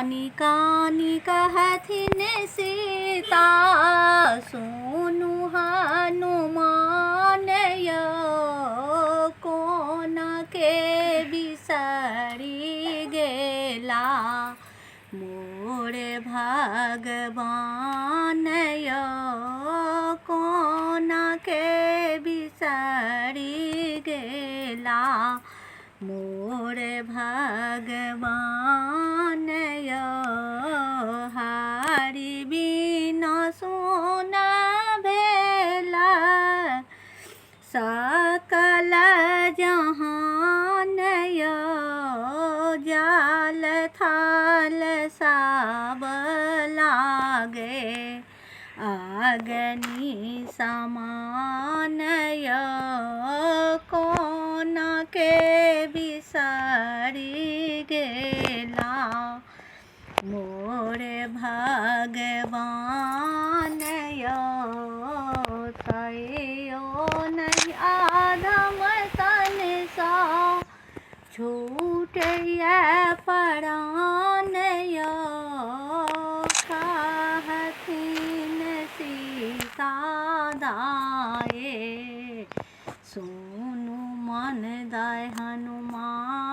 कानी कानी कहथिन सीता, सुनु हनुमान य कोन के बिसरि गेला, मोर भगवान य कोन के बिसरि गेला, मोर भगवान य हरि बिना सुन भेला, सकल जहान य जल थल सब लागे, अग्नि समान य कोन के बिसरि गेला, मोर भगवान य तैयो नहीं आधम तन सा छूटय प्राण य, कहथिन सीता दाए, सुनु मन दाय हनुमान।